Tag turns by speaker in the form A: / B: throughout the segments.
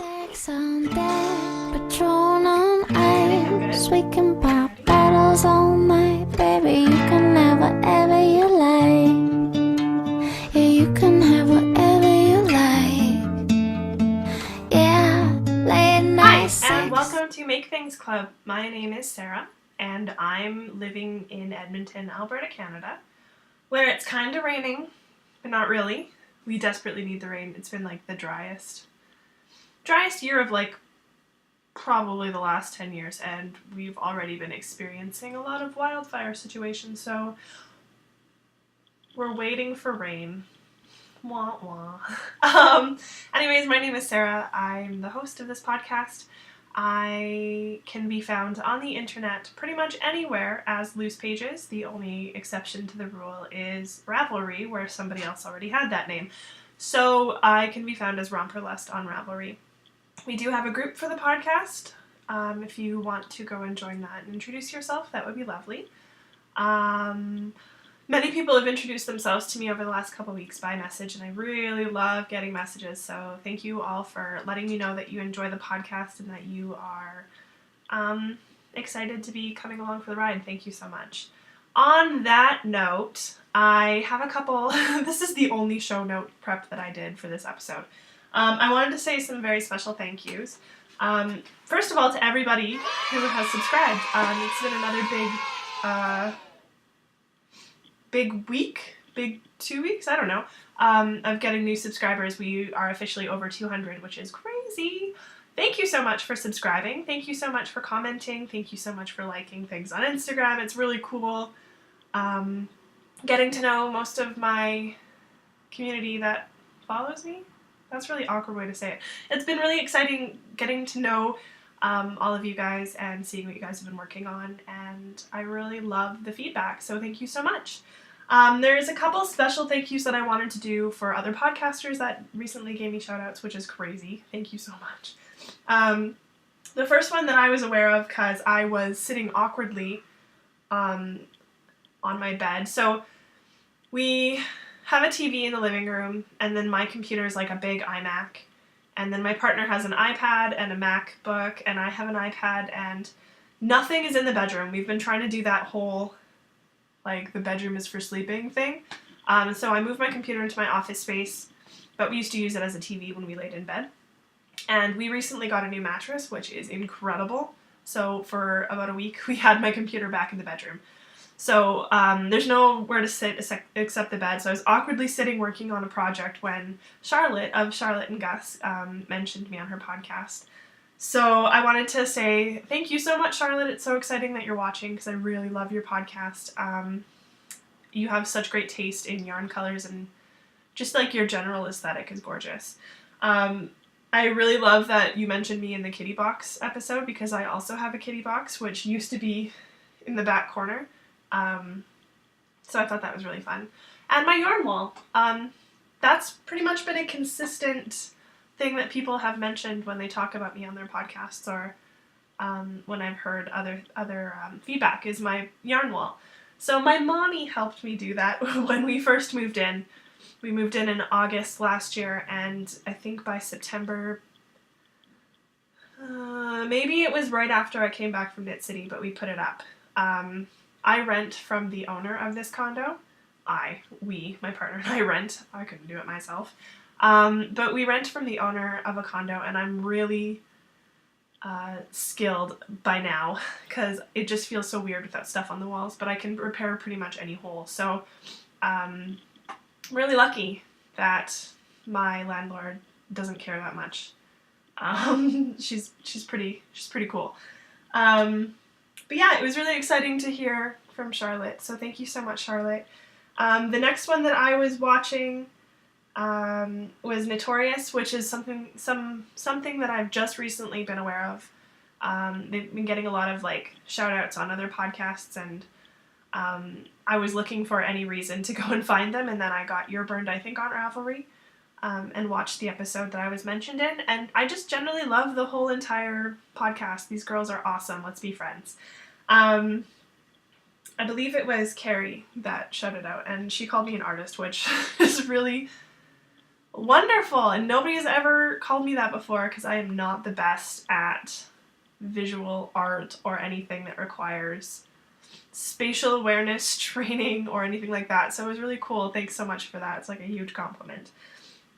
A: Sex on deck, Patron on ice. We can pop bottles all night, baby. You can have whatever you like. Yeah, you can have whatever you like. Yeah, late night sex.
B: Hi, and welcome to Make Things Club. My name is Sarah, and I'm living in Edmonton, Alberta, Canada, where it's kind of raining, but not really. We desperately need the rain. It's been like the driest year of like probably the last 10 years, and we've already been experiencing a lot of wildfire situations, so we're waiting for rain. Wah wah. Anyways, my name is Sarah. I'm the host of this podcast. I can be found on the internet pretty much anywhere as Loose Pages. The only exception to the rule is Ravelry, where somebody else already had that name. So I can be found as Romperlust on Ravelry. We do have a group for the podcast. If you want to go and join that and introduce yourself, that would be lovely. Many people have introduced themselves to me over the last couple weeks by message, and I really love getting messages, so thank you all for letting me know that you enjoy the podcast and that you are excited to be coming along for the ride. Thank you so much. On that note, I have a couple, this is the only show note prep that I did for this episode. I wanted to say some very special thank yous. First of all, to everybody who has subscribed. It's been another big 2 weeks, I don't know, of getting new subscribers. We are officially over 200, which is crazy. Thank you so much for subscribing. Thank you so much for commenting. Thank you so much for liking things on Instagram. It's really cool getting to know most of my community that follows me. That's a really awkward way to say it. It's been really exciting getting to know all of you guys and seeing what you guys have been working on, and I really love the feedback, so thank you so much. There's a couple special thank yous that I wanted to do for other podcasters that recently gave me shout outs, which is crazy. Thank you so much. The first one that I was aware of because I was sitting awkwardly on my bed. So we have a TV in the living room, and then my computer is like a big iMac, and then my partner has an iPad and a MacBook, and I have an iPad, and nothing is in the bedroom. We've been trying to do that whole, like, the bedroom is for sleeping thing. So I moved my computer into my office space, but we used to use it as a TV when we laid in bed. And we recently got a new mattress, which is incredible. So for about a week, we had my computer back in the bedroom. So there's nowhere to sit except the bed. So I was awkwardly sitting working on a project when Charlotte of Charlotte and Gus mentioned me on her podcast. So I wanted to say thank you so much, Charlotte. It's so exciting that you're watching because I really love your podcast. You have such great taste in yarn colors, and just like your general aesthetic is gorgeous. I really love that you mentioned me in the kitty box episode because I also have a kitty box, which used to be in the back corner. So I thought that was really fun. And my yarn wall. That's pretty much been a consistent thing that people have mentioned when they talk about me on their podcasts, or when I've heard other feedback, is my yarn wall. So my mommy helped me do that when we first moved in. We moved in August last year, and I think by September, maybe it was right after I came back from Knit City, but we put it up. I rent from the owner of this condo. My partner and I rent. I couldn't do it myself. But we rent from the owner of a condo, and I'm really skilled by now because it just feels so weird without stuff on the walls, but I can repair pretty much any hole. So I'm really lucky that my landlord doesn't care that much. She's pretty cool. But yeah, it was really exciting to hear from Charlotte, so thank you so much, Charlotte. The next one that I was watching was Notorious, which is something that I've just recently been aware of. They've been getting a lot of like shout outs on other podcasts, and I was looking for any reason to go and find them, and then I got You're Burned, I think, on Ravelry, and watched the episode that I was mentioned in, and I just generally love the whole entire podcast. These girls are awesome. Let's be friends. I believe it was Carrie that shouted out, and she called me an artist, which is really Wonderful! And nobody has ever called me that before because I am not the best at visual art or anything that requires spatial awareness training or anything like that. So it was really cool. Thanks so much for that. It's like a huge compliment.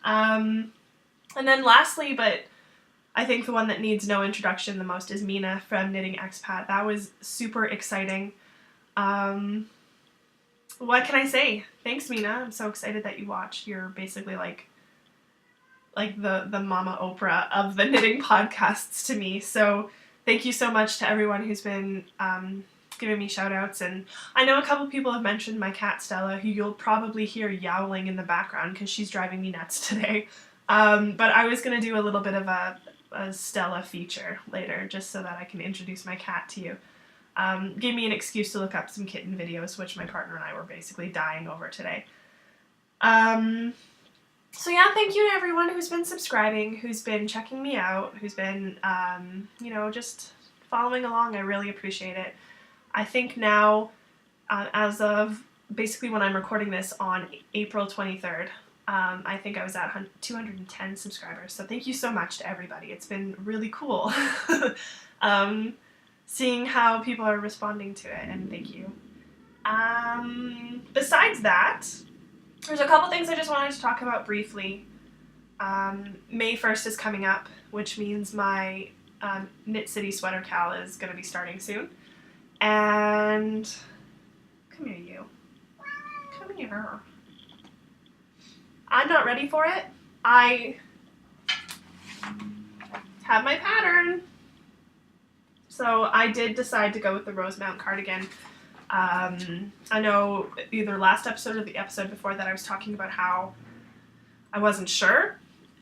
B: And then lastly, but I think the one that needs no introduction the most is Mina from Knitting Expat. That was super exciting. What can I say? Thanks, Mina. I'm so excited that you watched. You're basically like the Mama Oprah of the knitting podcasts to me. So thank you so much to everyone who's been giving me shout outs. And I know a couple people have mentioned my cat Stella, who you'll probably hear yowling in the background because she's driving me nuts today. But I was going to do a little bit of a Stella feature later just so that I can introduce my cat to you. Gave me an excuse to look up some kitten videos, which my partner and I were basically dying over today. So yeah, thank you to everyone who's been subscribing, who's been checking me out, who's been, just following along. I really appreciate it. I think now, as of basically when I'm recording this on April 23rd, I think I was at 210 subscribers. So thank you so much to everybody. It's been really cool seeing how people are responding to it, and thank you. Besides that, there's a couple things I just wanted to talk about briefly. May 1st is coming up, which means my Knit City Sweater KAL is going to be starting soon. And come here, you. Come here. I'm not ready for it. I have my pattern. So I did decide to go with the Rosemount cardigan. I know either last episode or the episode before that I was talking about how I wasn't sure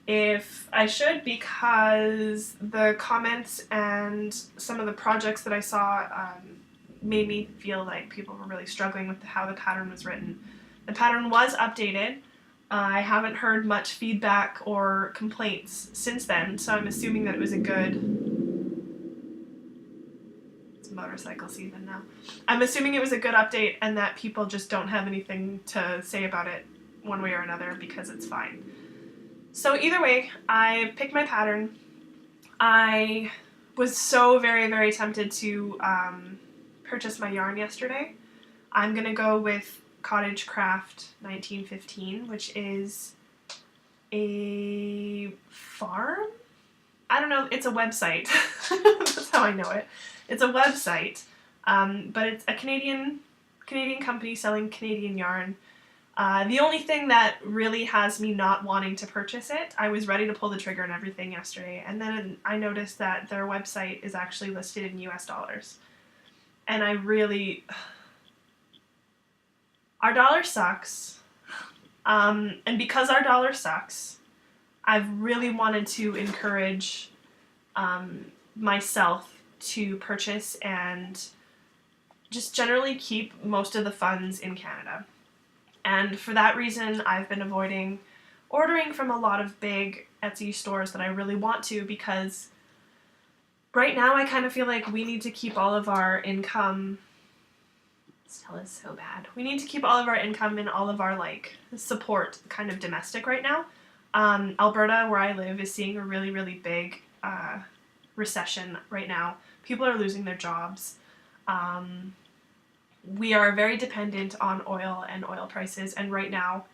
B: if I should, because the comments and some of the projects that I saw made me feel like people were really struggling with how the pattern was written. The pattern was updated. I haven't heard much feedback or complaints since then, so I'm assuming that it was a good... motorcycle season now. I'm assuming it was a good update and that people just don't have anything to say about it one way or another because it's fine. So either way, I picked my pattern. I was so very, very tempted to purchase my yarn yesterday. I'm going to go with Cottage Craft 1915, which is a farm? I don't know, it's a website. That's how I know it. It's a website, but it's a Canadian company selling Canadian yarn. The only thing that really has me not wanting to purchase it, I was ready to pull the trigger and everything yesterday, and then I noticed that their website is actually listed in US dollars. And I really... Our dollar sucks. And because our dollar sucks, I've really wanted to encourage myself to purchase and just generally keep most of the funds in Canada. And for that reason, I've been avoiding ordering from a lot of big Etsy stores that I really want to, because right now I kind of feel like we need to keep all of our income... Stella's so bad. We need to keep all of our income and all of our support kind of domestic right now. Alberta, where I live, is seeing a really, really big recession right now. People are losing their jobs. We are very dependent on oil and oil prices, and right now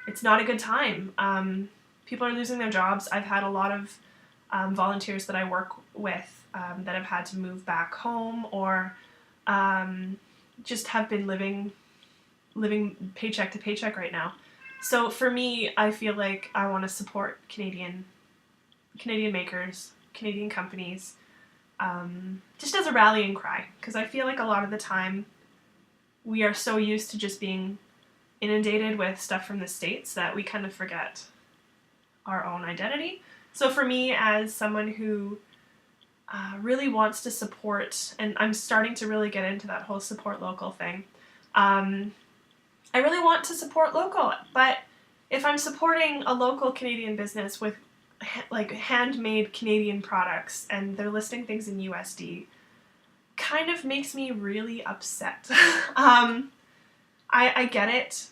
B: it's not a good time. People are losing their jobs. I've had a lot of volunteers that I work with that have had to move back home, or just have been living paycheck to paycheck right now. So for me, I feel like I want to support Canadian makers, Canadian companies, just as a rallying cry, because I feel like a lot of the time we are so used to just being inundated with stuff from the States that we kind of forget our own identity. So for me, as someone who really wants to support, and I'm starting to really get into that whole support local thing, I really want to support local, but if I'm supporting a local Canadian business with handmade Canadian products and they're listing things in USD, kind of makes me really upset. I get it.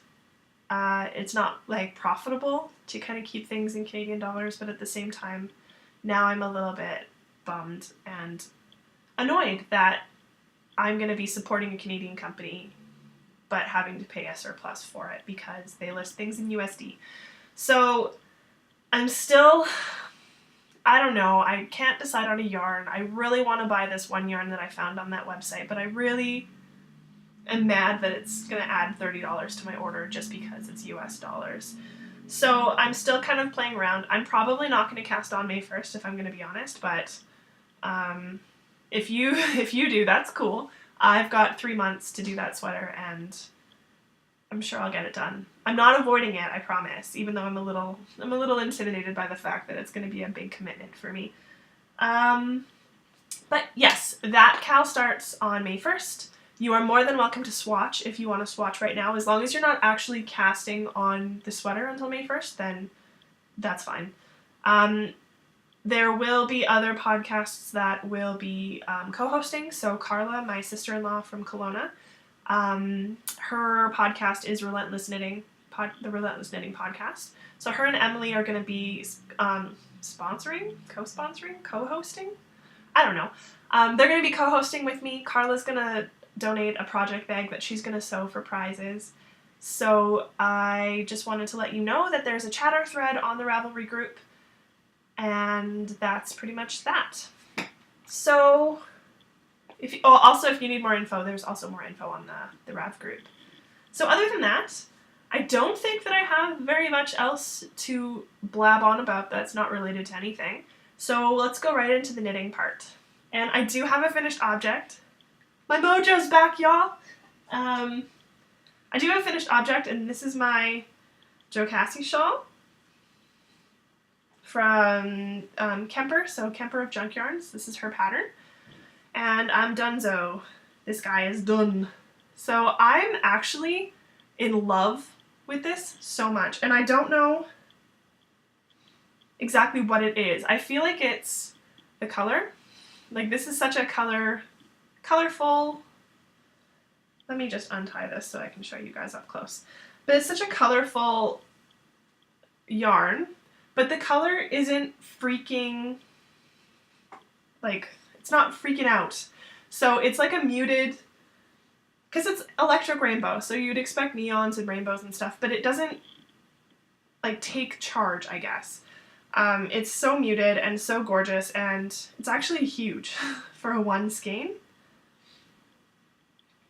B: It's not like profitable to kind of keep things in Canadian dollars, but at the same time, now I'm a little bit bummed and annoyed that I'm going to be supporting a Canadian company but having to pay a surplus for it because they list things in USD. So I'm still, I don't know, I can't decide on a yarn. I really want to buy this one yarn that I found on that website, but I really am mad that it's going to add $30 to my order just because it's US dollars. So I'm still kind of playing around. I'm probably not going to cast on May 1st if I'm going to be honest, but if you do, that's cool. I've got 3 months to do that sweater and I'm sure I'll get it done. I'm not avoiding it, I promise, even though I'm a little intimidated by the fact that it's going to be a big commitment for me. But yes, that KAL starts on May 1st. You are more than welcome to swatch if you want to swatch right now. As long as you're not actually casting on the sweater until May 1st, then that's fine. There will be other podcasts that will be co-hosting. So Carla, my sister-in-law from Kelowna, her podcast is Relentless Knitting, the Relentless Knitting podcast. So her and Emily are going to be co-sponsoring, co-hosting? I don't know. They're going to be co-hosting with me. Carla's going to donate a project bag that she's going to sew for prizes. So I just wanted to let you know that there's a chatter thread on the Ravelry group. And that's pretty much that. So, if you need more info, there's also more info on the Rav group. So other than that, I don't think that I have very much else to blab on about that's not related to anything. So let's go right into the knitting part. And I do have a finished object. My mojo's back, y'all! I do have a finished object, and this is my Joe Cassie shawl from Kemper, so Kemper of Junk Yarns. This is her pattern. And I'm donezo. This guy is done. So I'm actually in love with this so much. And I don't know exactly what it is. I feel like it's the color. Like this is such a colorful, let me just untie this so I can show you guys up close. But it's such a colorful yarn. But the color isn't freaking, like, it's not freaking out. So it's like a muted, because it's electric rainbow, so you'd expect neons and rainbows and stuff, but it doesn't, like, take charge, I guess. It's so muted and so gorgeous, and it's actually huge for a one skein.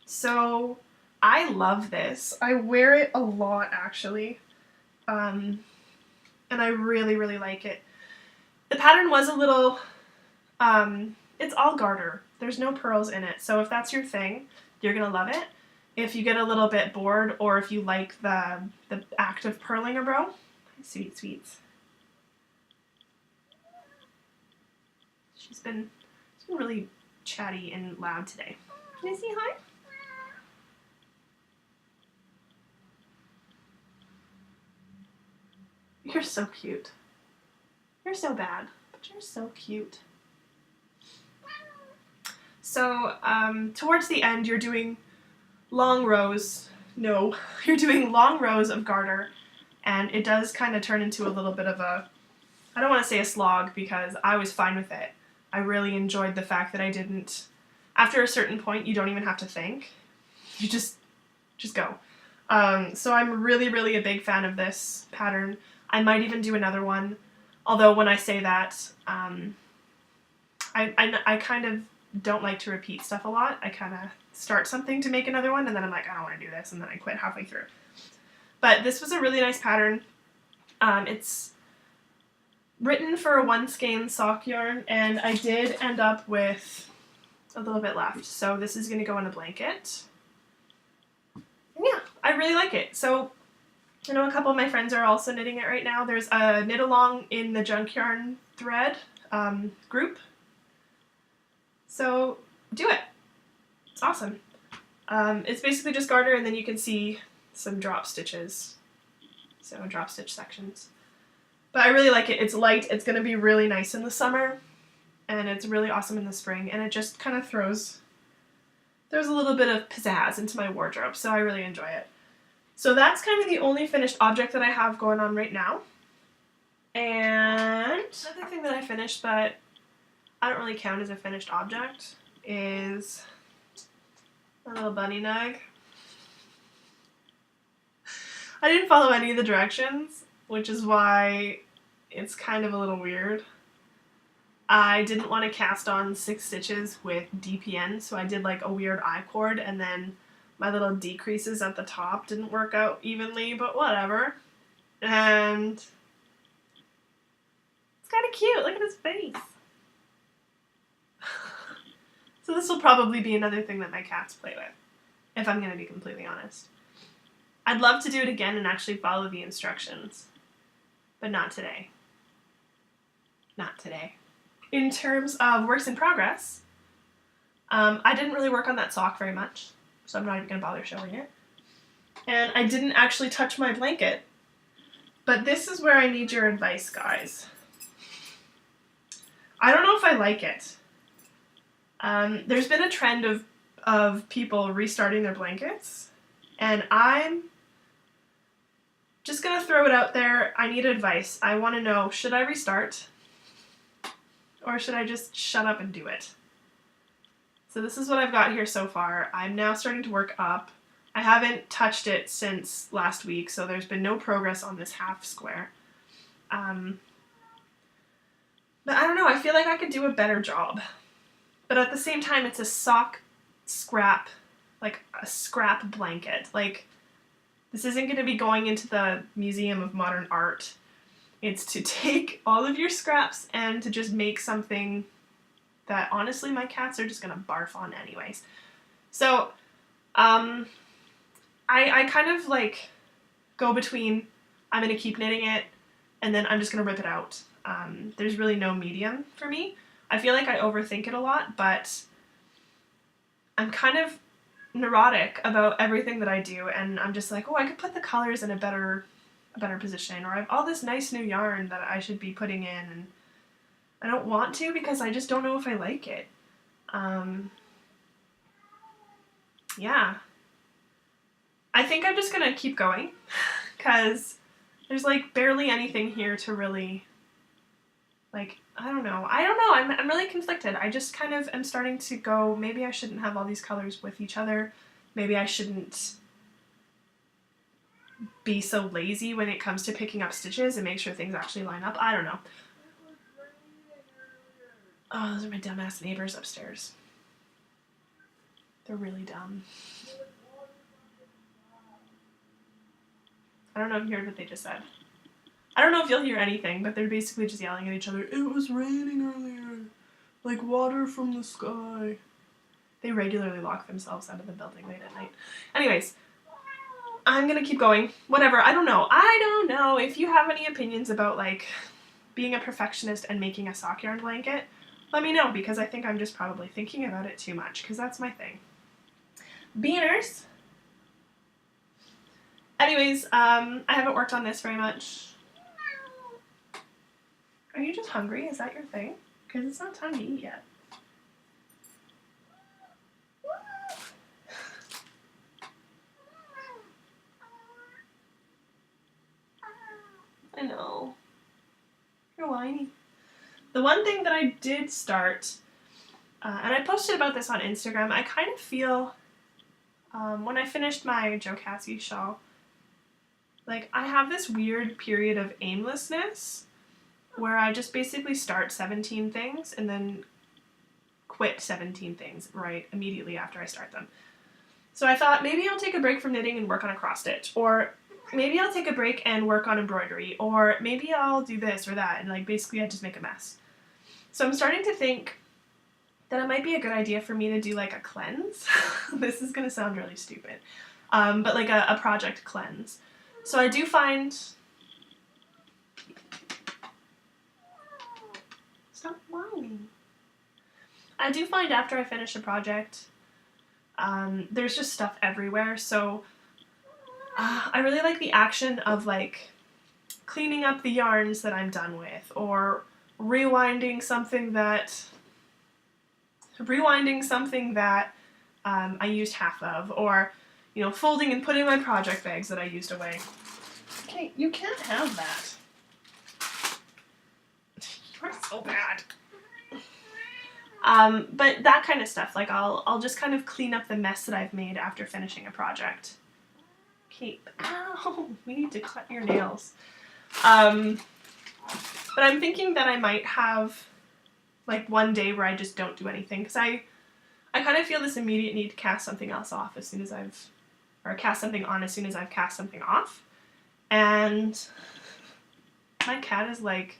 B: So I love this. I wear it a lot, actually. And I really, really like it. The pattern was a little, it's all garter. There's no pearls in it. So if that's your thing, you're going to love it. If you get a little bit bored or if you like the act of purling a row, sweet sweets. She's been really chatty and loud today. Can I say hi? You're so cute. You're so bad, but you're so cute. So, towards the end, you're doing long rows. No, you're doing long rows of garter, and it does kind of turn into a little bit of a, I don't want to say a slog, because I was fine with it. I really enjoyed the fact that I didn't, after a certain point, you don't even have to think. You just go. So I'm really, really a big fan of this pattern. I might even do another one, although when I say that, I kind of don't like to repeat stuff a lot. I kind of start something to make another one, and then I'm like, I don't want to do this, and then I quit halfway through. But this was a really nice pattern. It's written for a one skein sock yarn, and I did end up with a little bit left, so this is going to go in a blanket. And yeah, I really like it. So I know a couple of my friends are also knitting it right now. There's a knit along in the Junk Yarn thread group. So do it. It's awesome. It's basically just garter, and then you can see some drop stitches. So drop stitch sections. But I really like it. It's light. It's going to be really nice in the summer, and it's really awesome in the spring, and it just kind of throws a little bit of pizzazz into my wardrobe, so I really enjoy it. So that's kind of the only finished object that I have going on right now. And another thing that I finished, but I don't really count as a finished object, is a little bunny nug. I didn't follow any of the directions, which is why it's kind of a little weird. I didn't want to cast on 6 stitches with DPN, so I did like a weird I-cord, and then my little decreases at the top didn't work out evenly, but whatever. And it's kind of cute. Look at his face. So this will probably be another thing that my cats play with, if I'm going to be completely honest. I'd love to do it again and actually follow the instructions, but not today. Not today. In terms of works in progress, I didn't really work on that sock very much, so I'm not even going to bother showing it. And I didn't actually touch my blanket, but this is where I need your advice, guys. I don't know if I like it. There's been a trend of people restarting their blankets, and I'm just going to throw it out there. I need advice. I want to know, should I restart? Or should I just shut up and do it? So this is what I've got here so far. I'm now starting to work up. I haven't touched it since last week, so there's been no progress on this half square. But I don't know, I feel like I could do a better job. But at the same time, it's a sock scrap, like a scrap blanket. Like, this isn't going to be going into the Museum of Modern Art. It's to take all of your scraps and to just make something that honestly my cats are just going to barf on anyways. So I kind of like go between I'm going to keep knitting it and then I'm just going to rip it out. There's really no medium for me. I feel like I overthink it a lot, but I'm kind of neurotic about everything that I do, and I'm just like, oh, I could put the colors in a better position, or I have all this nice new yarn that I should be putting in, and I don't want to because I just don't know if I like it. Yeah. I think I'm just gonna keep going because there's like barely anything here to really, like, I don't know, I'm really conflicted. I just kind of am starting to go, maybe I shouldn't have all these colors with each other, maybe I shouldn't be so lazy when it comes to picking up stitches and make sure things actually line up. I don't know. Oh, those are my dumbass neighbors upstairs. They're really dumb. I don't know if you heard what they just said. I don't know if you'll hear anything, but they're basically just yelling at each other, it was raining earlier, like water from the sky. They regularly lock themselves out of the building late at night. Anyways, I'm gonna keep going. Whatever, I don't know. If you have any opinions about like being a perfectionist and making a sock yarn blanket, let me know, because I think I'm just probably thinking about it too much, because that's my thing. Beaners. Anyways, I haven't worked on this very much. Are you just hungry? Is that your thing? Because it's not time to eat yet. I know. You're whiny. The one thing that I did start, and I posted about this on Instagram, I kind of feel, when I finished my Joe Cassie shawl, like I have this weird period of aimlessness where I just basically start 17 things and then quit 17 things right immediately after I start them. So I thought maybe I'll take a break from knitting and work on a cross stitch, or maybe I'll take a break and work on embroidery, or maybe I'll do this or that, and like basically I just make a mess. So I'm starting to think that it might be a good idea for me to do like a cleanse. This is gonna sound really stupid, but like a project cleanse. So I do find, stop whining. I do find after I finish a project, there's just stuff everywhere, so I really like the action of like cleaning up the yarns that I'm done with, or rewinding something that I used half of, or you know, folding and putting my project bags that I used away. Okay, you can't have that. You're so bad. But that kind of stuff, like I'll just kind of clean up the mess that I've made after finishing a project. Okay, ow, we need to cut your nails. But I'm thinking that I might have like one day where I just don't do anything, because I kind of feel this immediate need to cast something else off as soon as cast something on as soon as I've cast something off. And my cat is like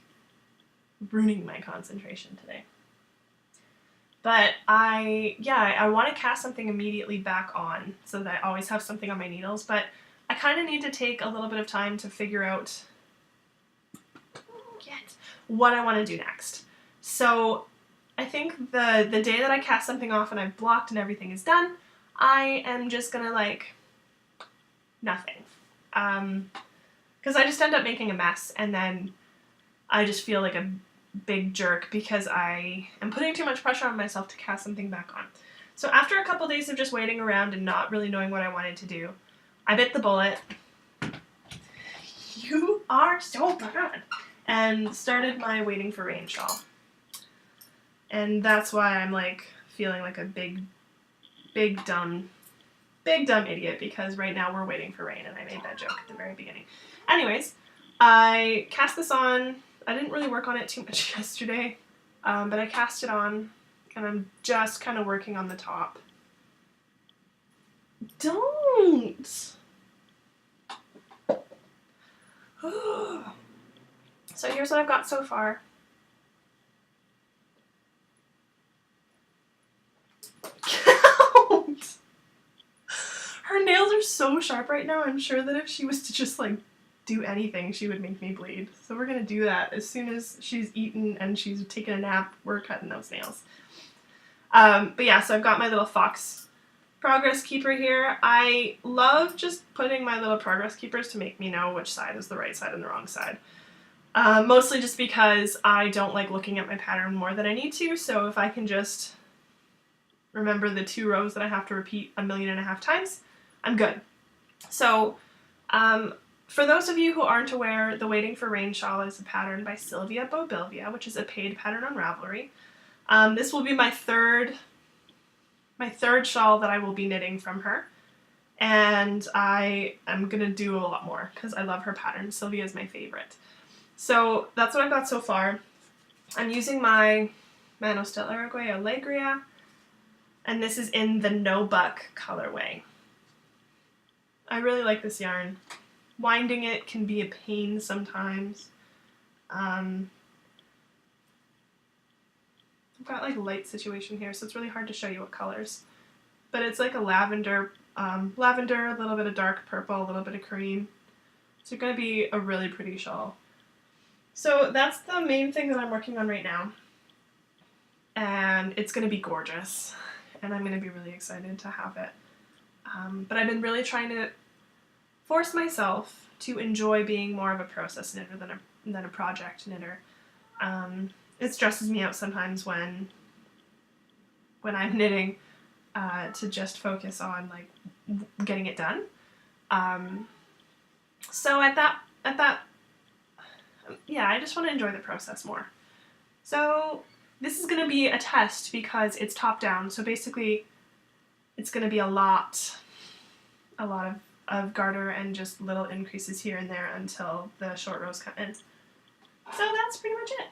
B: ruining my concentration today. But I want to cast something immediately back on so that I always have something on my needles, but I kind of need to take a little bit of time to figure out what I want to do next. So I think the day that I cast something off and I've blocked and everything is done, I am just gonna like nothing. Because I just end up making a mess, and then I just feel like a big jerk because I am putting too much pressure on myself to cast something back on. So after a couple days of just waiting around and not really knowing what I wanted to do, I bit the bullet. You are so bad. And started my Waiting for Rain shawl. And that's why I'm like feeling like a big dumb idiot, because right now we're waiting for rain and I made that joke at the very beginning. Anyways, I cast this on. I didn't really work on it too much yesterday, but I cast it on and I'm just kind of working on the top. Don't! So here's what I've got so far. Count! Her nails are so sharp right now, I'm sure that if she was to just like do anything, she would make me bleed. So we're gonna do that as soon as she's eaten and she's taken a nap. We're cutting those nails. But yeah, so I've got my little fox progress keeper here. I love just putting my little progress keepers to make me know which side is the right side and the wrong side. Mostly just because I don't like looking at my pattern more than I need to, so if I can just remember the 2 rows that I have to repeat 1.5 million times, I'm good. So, for those of you who aren't aware, the Waiting for Rain shawl is a pattern by Sylvia Bobilvia, which is a paid pattern on Ravelry. This will be my third shawl that I will be knitting from her, and I am going to do a lot more because I love her pattern. Sylvia is my favorite. So that's what I've got so far. I'm using my Mano Stella Allegria, and this is in the No Buck colorway. I really like this yarn. Winding it can be a pain sometimes. I've got like light situation here, so it's really hard to show you what colors. But it's like a lavender, a little bit of dark purple, a little bit of cream. So it's going to be a really pretty shawl. So that's the main thing that I'm working on right now. And it's going to be gorgeous. And I'm going to be really excited to have it. But I've been really trying to force myself to enjoy being more of a process knitter than a project knitter. It stresses me out sometimes when I'm knitting to just focus on like getting it done. So at that, yeah, I just want to enjoy the process more. So this is going to be a test because it's top down. So basically, it's going to be a lot of garter and just little increases here and there until the short rows come in. So that's pretty much it.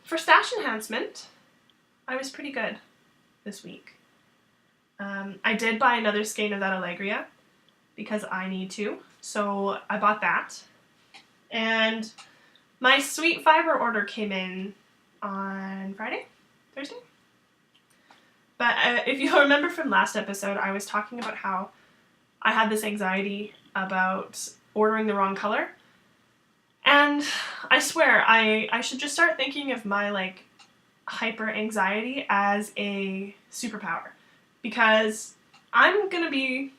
B: For stash enhancement, I was pretty good this week. I did buy another skein of that Allegria because I need to, so I bought that. And my sweet fiber order came in on Thursday? But if you remember from last episode, I was talking about how I had this anxiety about ordering the wrong color. And I swear, I should just start thinking of my like hyper anxiety as a superpower. Because I'm gonna be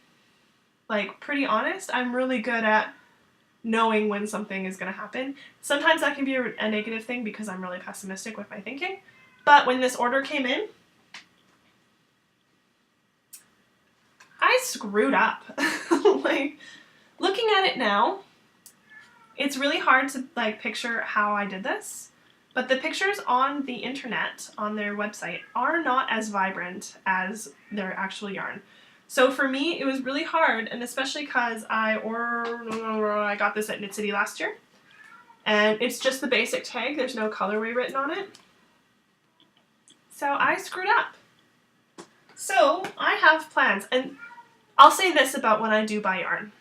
B: like pretty honest, I'm really good at knowing when something is gonna happen. Sometimes that can be a negative thing because I'm really pessimistic with my thinking. But when this order came in, I screwed up. Like, looking at it now, it's really hard to like picture how I did this, but the pictures on the internet, on their website, are not as vibrant as their actual yarn. So for me, it was really hard, and especially because I got this at Knit City last year, and it's just the basic tag. There's no colorway written on it. So I screwed up. So I have plans, and I'll say this about when I do buy yarn.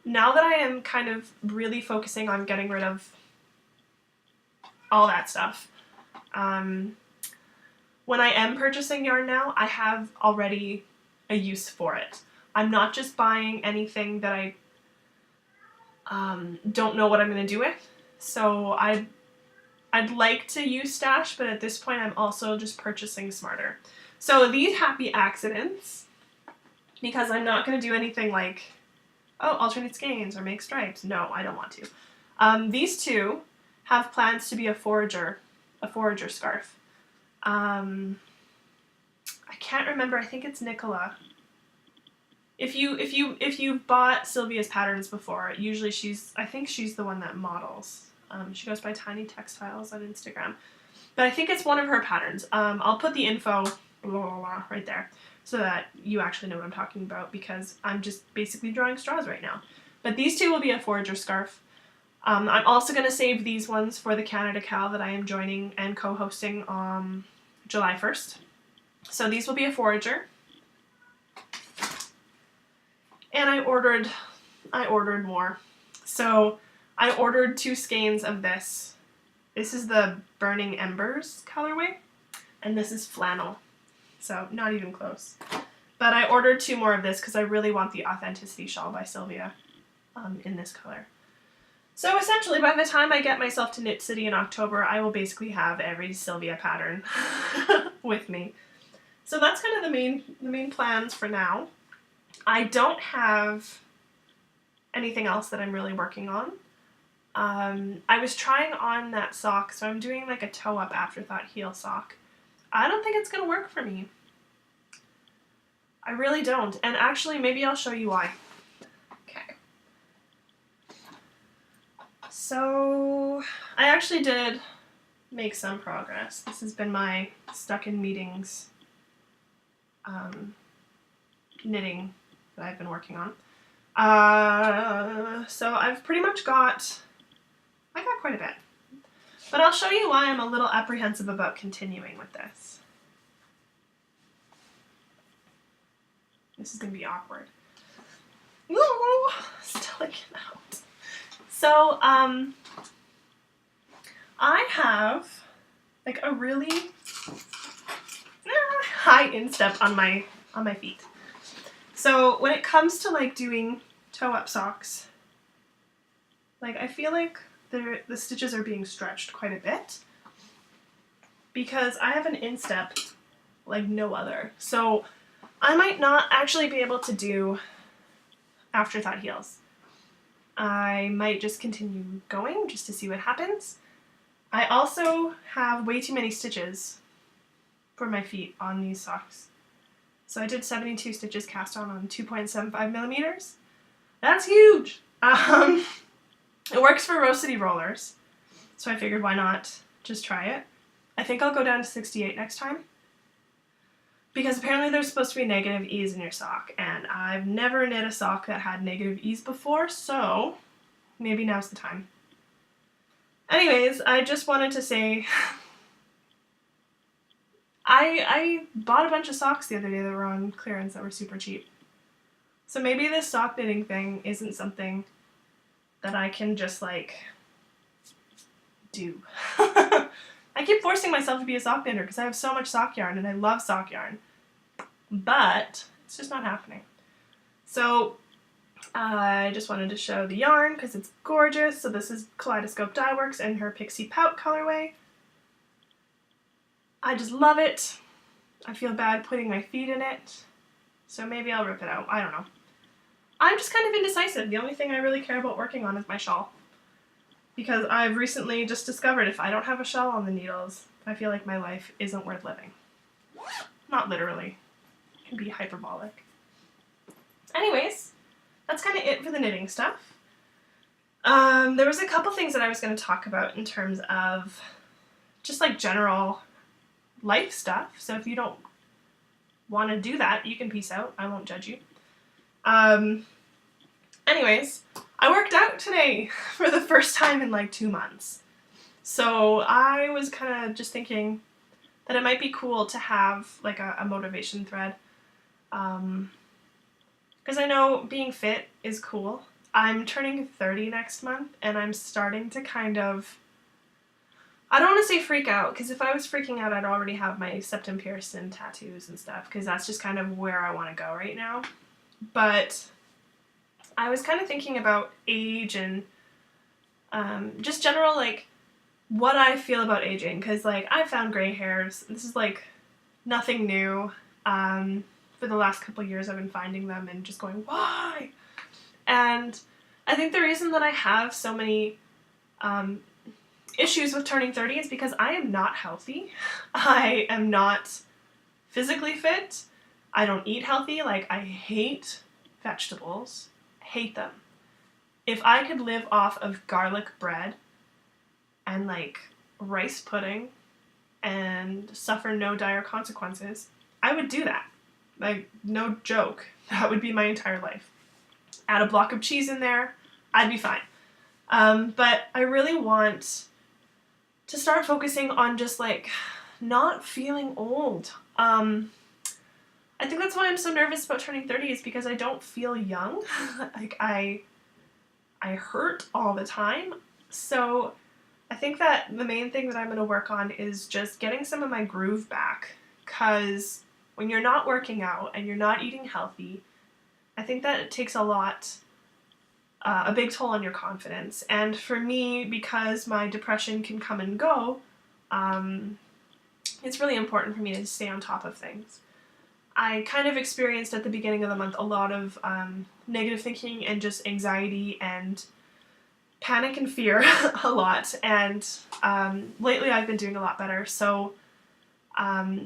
B: Now that I am kind of really focusing on getting rid of all that stuff, when I am purchasing yarn now, I have already a use for it. I'm not just buying anything that I don't know what I'm going to do with. So I'd like to use stash, but at this point I'm also just purchasing smarter. So these happy accidents, because I'm not going to do anything like, oh, alternate skeins or make stripes. No, I don't want to. These two have plans to be a forager scarf. I can't remember. I think it's Nicola. If you've bought Sylvia's patterns before, usually I think she's the one that models. She goes by Tiny Textiles on Instagram, but I think it's one of her patterns. I'll put the info right there so that you actually know what I'm talking about, because I'm just basically drawing straws right now. But these two will be a forager scarf. I'm also going to save these ones for the Canada KAL that I am joining and co-hosting on July 1st. So these will be a forager. And I ordered more. So I ordered 2 skeins of this. This is the Burning Embers colorway, and this is flannel. So not even close. But I ordered 2 more of this because I really want the Authenticity Shawl by Sylvia in this color. So essentially, by the time I get myself to Knit City in October, I will basically have every Sylvia pattern with me. So that's kind of the main plans for now. I don't have anything else that I'm really working on. I was trying on that sock, so I'm doing like a toe-up afterthought heel sock. I don't think it's going to work for me. I really don't. And actually, maybe I'll show you why. Okay. So, I actually did make some progress. This has been my stuck in meetings knitting that I've been working on. So I've pretty much got quite a bit. But I'll show you why I'm a little apprehensive about continuing with this. This is going to be awkward. Ooh, Stella, get out. So, I have like a really high instep on my feet. So when it comes to like doing toe-up socks, like I feel like the stitches are being stretched quite a bit because I have an instep like no other. So I might not actually be able to do afterthought heels. I might just continue going just to see what happens. I also have way too many stitches for my feet on these socks. So I did 72 stitches cast on 2.75 millimeters. That's huge! It works for row city rollers, so I figured why not just try it. I think I'll go down to 68 next time, because apparently there's supposed to be negative ease in your sock, and I've never knit a sock that had negative ease before, so maybe now's the time. Anyways, I just wanted to say I bought a bunch of socks the other day that were on clearance that were super cheap. So maybe this sock knitting thing isn't something that I can just like do. I keep forcing myself to be a sock knitter because I have so much sock yarn and I love sock yarn. But it's just not happening. So I just wanted to show the yarn because it's gorgeous. So this is Kaleidoscope Dye Works and her Pixie Pout colorway. I just love it. I feel bad putting my feet in it. So maybe I'll rip it out. I don't know. I'm just kind of indecisive. The only thing I really care about working on is my shawl. Because I've recently just discovered if I don't have a shawl on the needles, I feel like my life isn't worth living. Not literally. It can be hyperbolic. anyways, that's kind of it for the knitting stuff. There was a couple things that I was going to talk about in terms of just like general life stuff. So if you don't want to do that, you can peace out. I won't judge you. Anyways, I worked out today for the first time in like 2 months. So I was kind of just thinking that it might be cool to have like a motivation thread. Because I know being fit is cool. I'm turning 30 next month and I'm starting to kind of, I don't want to say freak out, because if I was freaking out I'd already have my septum pierced and tattoos and stuff, because that's just kind of where I want to go right now. But I was kind of thinking about age and just general like what I feel about aging, because like I found gray hairs. This is like nothing new. For the last couple of years I've been finding them and just going, why? And I think the reason that I have so many issues with turning 30 is because I am not healthy. I am not physically fit. I don't eat healthy. Like, I hate vegetables. Hate them. If I could live off of garlic bread and like rice pudding and suffer no dire consequences, I would do that. Like, no joke. That would be my entire life. Add a block of cheese in there, I'd be fine. But I really want to start focusing on just like not feeling old. I think that's why I'm so nervous about turning 30, is because I don't feel young. Like I hurt all the time. So I think that the main thing that I'm going to work on is just getting some of my groove back, because when you're not working out and you're not eating healthy, I think that it takes a big toll on your confidence. And for me, because my depression can come and go, it's really important for me to stay on top of things. I kind of experienced at the beginning of the month a lot of negative thinking and just anxiety and panic and fear a lot. And lately I've been doing a lot better. So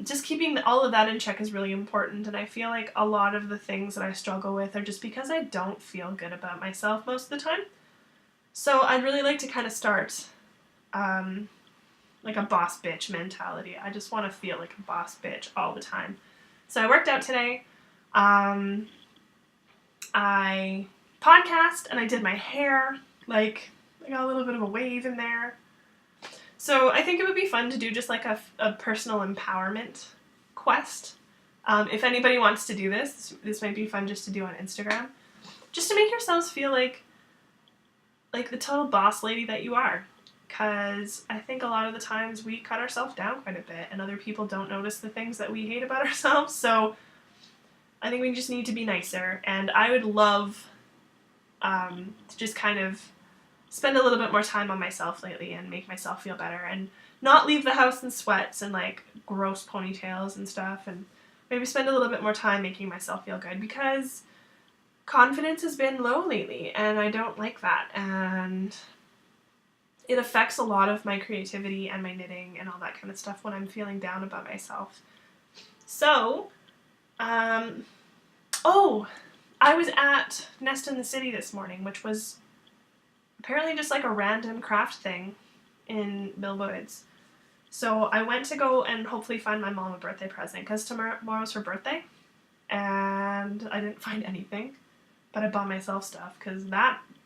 B: just keeping all of that in check is really important, and I feel like a lot of the things that I struggle with are just because I don't feel good about myself most of the time. So I'd really like to kind of start like a boss bitch mentality. I just want to feel like a boss bitch all the time. So I worked out today. I podcast and I did my hair. Like, I got a little bit of a wave in there. So I think it would be fun to do just like a personal empowerment quest. If anybody wants to do this might be fun just to do on Instagram. Just to make yourselves feel like the total boss lady that you are. Because I think a lot of the times we cut ourselves down quite a bit and other people don't notice the things that we hate about ourselves. So I think we just need to be nicer. And I would love to just kind of spend a little bit more time on myself lately and make myself feel better and not leave the house in sweats and like gross ponytails and stuff, and maybe spend a little bit more time making myself feel good, because confidence has been low lately and I don't like that, and it affects a lot of my creativity and my knitting and all that kind of stuff when I'm feeling down about myself. So, I was at Nest in the City this morning, which was apparently just like a random craft thing in Mill Woods. So I went to go and hopefully find my mom a birthday present, because tomorrow's her birthday, and I didn't find anything, but I bought myself stuff, because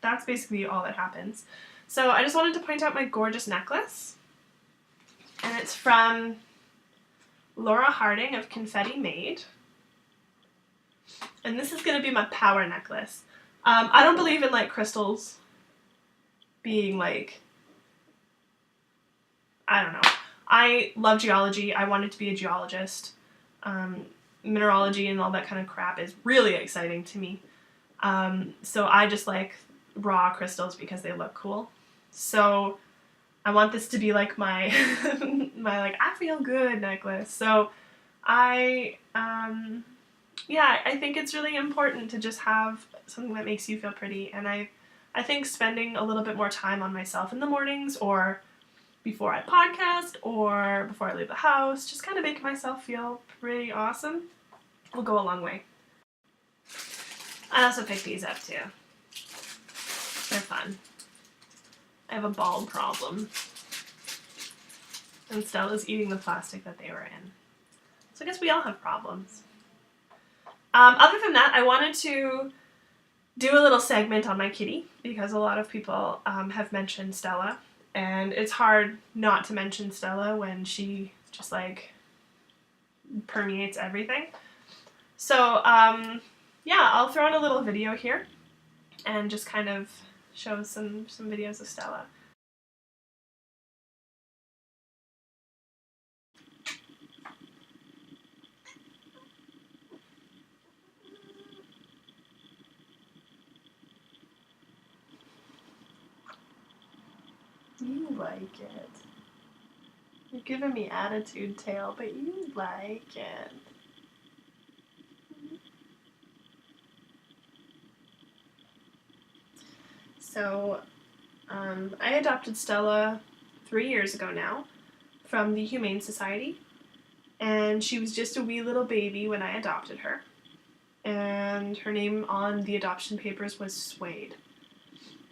B: that's basically all that happens. So I just wanted to point out my gorgeous necklace, and it's from Laura Harding of Confetti Made, and this is going to be my power necklace. I don't believe in like crystals being like, I don't know. I love geology. I wanted to be a geologist. Mineralogy and all that kind of crap is really exciting to me. So I just like raw crystals because they look cool. So I want this to be like my my like I feel good necklace. So I think it's really important to just have something that makes you feel pretty, and I think spending a little bit more time on myself in the mornings, or before I podcast, or before I leave the house, just kind of make myself feel pretty awesome, will go a long way. I also picked these up too. They're fun. I have a ball problem. And Stella's eating the plastic that they were in. So I guess we all have problems. Other than that, I wanted to do a little segment on my kitty because a lot of people have mentioned Stella, and it's hard not to mention Stella when she just like permeates everything. So yeah, I'll throw in a little video here and just kind of show some videos of Stella. You like it. You're giving me attitude, tail, but you like it. So, I adopted Stella 3 years ago now from the Humane Society, and she was just a wee little baby when I adopted her, and her name on the adoption papers was Suede.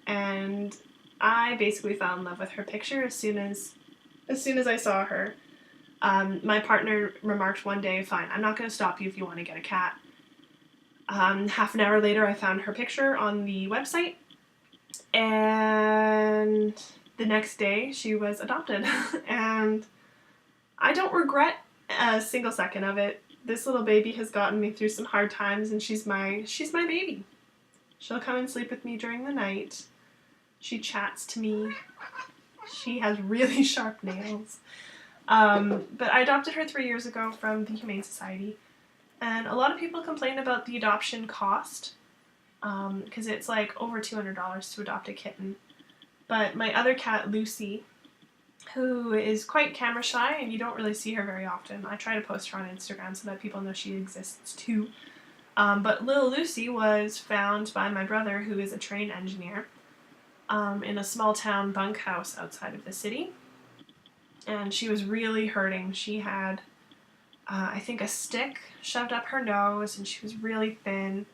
B: And I basically fell in love with her picture as soon as I saw her. My partner remarked one day, "Fine, I'm not going to stop you if you want to get a cat." Half an hour later, I found her picture on the website, and the next day she was adopted. And I don't regret a single second of it. This little baby has gotten me through some hard times, and she's my baby. She'll come and sleep with me during the night. She chats to me. She has really sharp nails. But I adopted her 3 years ago from the Humane Society, and a lot of people complain about the adoption cost, because it's like over $200 to adopt a kitten. But my other cat, Lucy, who is quite camera shy and you don't really see her very often. I try to post her on Instagram so that people know she exists too. But little Lucy was found by my brother, who is a train engineer, in a small town bunkhouse outside of the city. And she was really hurting. She had, I think, a stick shoved up her nose, and she was really thin.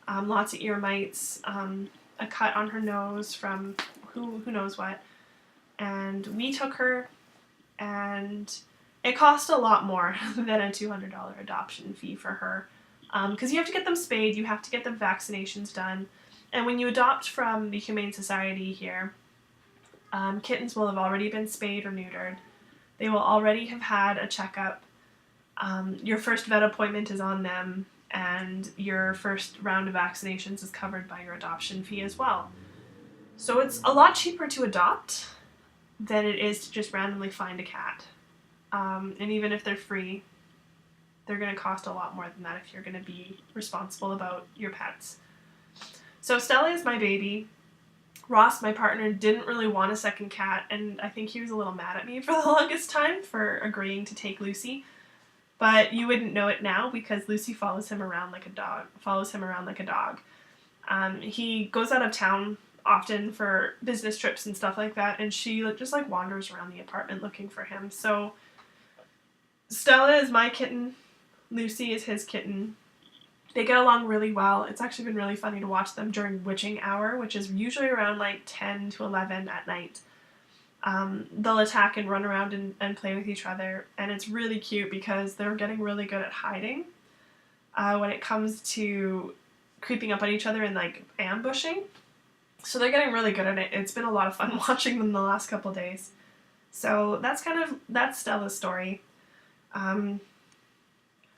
B: Lots of ear mites, a cut on her nose from who knows what. And we took her, and it cost a lot more than a $200 adoption fee for her. Because you have to get them spayed, you have to get the vaccinations done. And when you adopt from the Humane Society here, kittens will have already been spayed or neutered. They will already have had a checkup. Your first vet appointment is on them, and your first round of vaccinations is covered by your adoption fee as well. So it's a lot cheaper to adopt than it is to just randomly find a cat. And even if they're free, they're going to cost a lot more than that if you're going to be responsible about your pets. So Stella is my baby. Ross, my partner, didn't really want a second cat, and I think he was a little mad at me for the longest time for agreeing to take Lucy. But you wouldn't know it now because Lucy follows him around like a dog. He goes out of town often for business trips and stuff like that, and she just like wanders around the apartment looking for him. So Stella is my kitten, Lucy is his kitten. They get along really well. It's actually been really funny to watch them during witching hour, which is usually around like 10 to 11 at night. They'll attack and run around and play with each other, and it's really cute because they're getting really good at hiding when it comes to creeping up on each other and like ambushing. So they're getting really good at it. It's been a lot of fun watching them the last couple days. So that's Stella's story.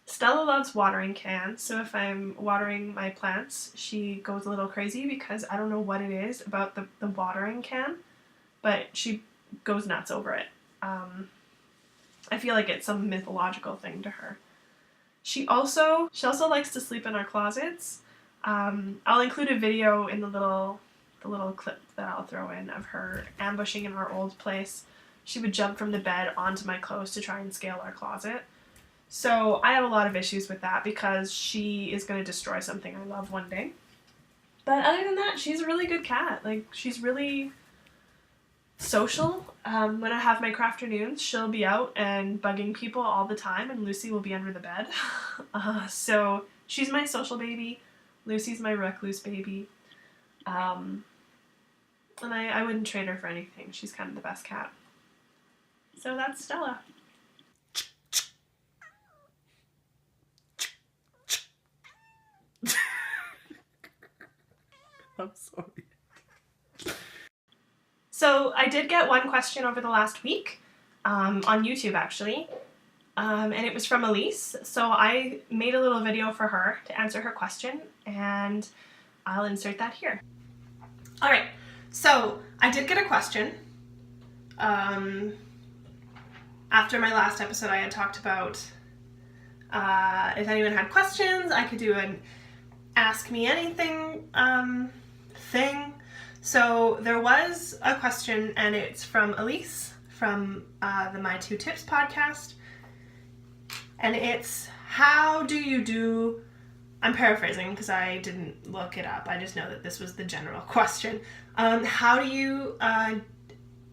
B: Stella loves watering cans, so if I'm watering my plants, she goes a little crazy because I don't know what it is about the watering can, but she goes nuts over it. I feel like it's some mythological thing to her. She also likes to sleep in our closets. I'll include a video in the little clip that I'll throw in of her ambushing in our old place. She would jump from the bed onto my clothes to try and scale our closet. So I have a lot of issues with that because she is going to destroy something I love one day. But other than that, she's a really good cat. Like, she's really social. When I have my crafternoons, she'll be out and bugging people all the time, and Lucy will be under the bed. So she's my social baby. Lucy's my recluse baby. And I wouldn't trade her for anything. She's kind of the best cat. So that's Stella.
C: I'm sorry.
B: So I did get one question over the last week, on YouTube actually, and it was from Elise. So I made a little video for her to answer her question, and I'll insert that here. All right, so I did get a question. After my last episode, I had talked about if anyone had questions, I could do an Ask Me Anything thing. So there was a question, and it's from Elise from the My Two Tips podcast. And it's, how do you do, I'm paraphrasing because I didn't look it up, I just know that this was the general question. How do you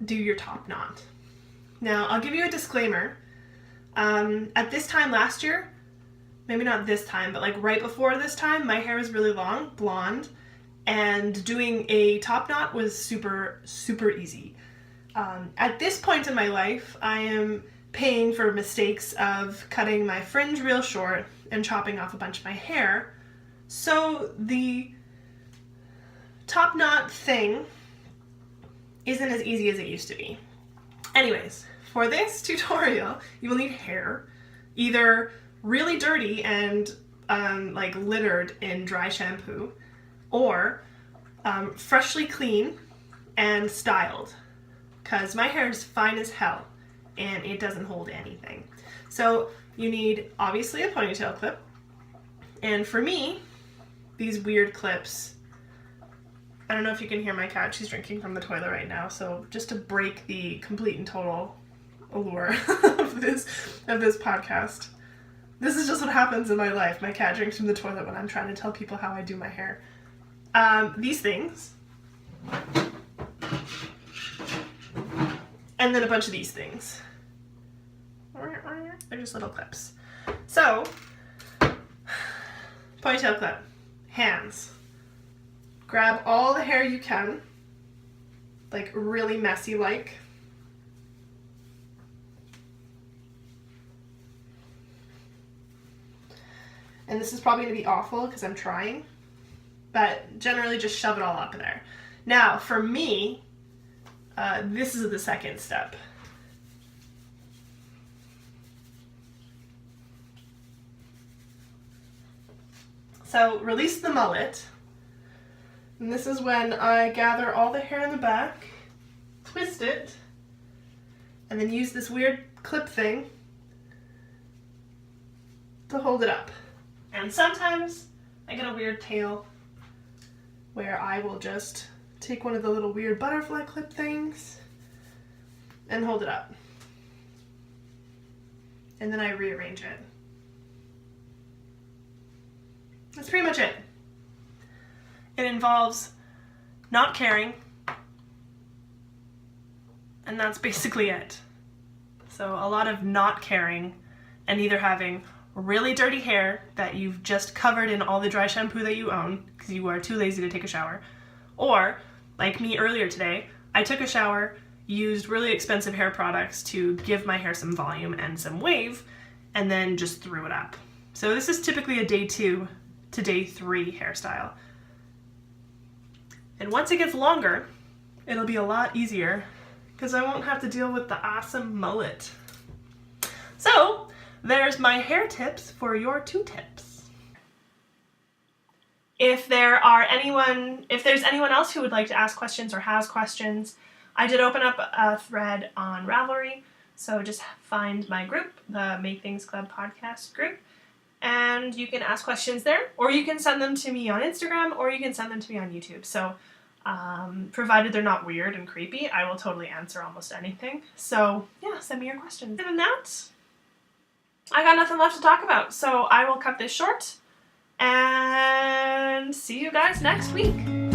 B: do your top knot? Now, I'll give you a disclaimer. At this time last year, maybe not this time, but like right before this time, my hair was really long, blonde, and doing a top knot was super, super easy. At this point in my life, I am paying for mistakes of cutting my fringe real short and chopping off a bunch of my hair. So the top knot thing isn't as easy as it used to be. Anyways, for this tutorial, you will need hair, either really dirty and like littered in dry shampoo, or freshly clean and styled, because my hair is fine as hell and it doesn't hold anything. So you need obviously a ponytail clip, and for me, these weird clips. I don't know if you can hear my cat, she's drinking from the toilet right now, so just to break the complete and total allure of this podcast. This is just what happens in my life. My cat drinks from the toilet when I'm trying to tell people how I do my hair. These things. And then a bunch of these things. They're just little clips. So, ponytail clip. Hands. Grab all the hair you can. Like really messy like. And this is probably going to be awful because I'm trying, but generally just shove it all up in there. Now, for me, this is the second step. So, release the mullet. And this is when I gather all the hair in the back, twist it, and then use this weird clip thing to hold it up. And sometimes I get a weird tail where I will just take one of the little weird butterfly clip things and hold it up. And then I rearrange it. That's pretty much it. It involves not caring, and that's basically it. So a lot of not caring and either having really dirty hair that you've just covered in all the dry shampoo that you own because you are too lazy to take a shower, or like me earlier today, I took a shower, used really expensive hair products to give my hair some volume and some wave, and then just threw it up. So this is typically a day 2 to day 3 hairstyle. And once it gets longer, it'll be a lot easier because I won't have to deal with the awesome mullet. So there's my hair tips for your 2 tips. If there's anyone else who would like to ask questions or has questions, I did open up a thread on Ravelry, so just find my group, the Make Things Club podcast group, and you can ask questions there, or you can send them to me on Instagram, or you can send them to me on YouTube. So provided they're not weird and creepy, I will totally answer almost anything. So yeah, send me your questions. Other than that, I got nothing left to talk about, so I will cut this short and see you guys next week.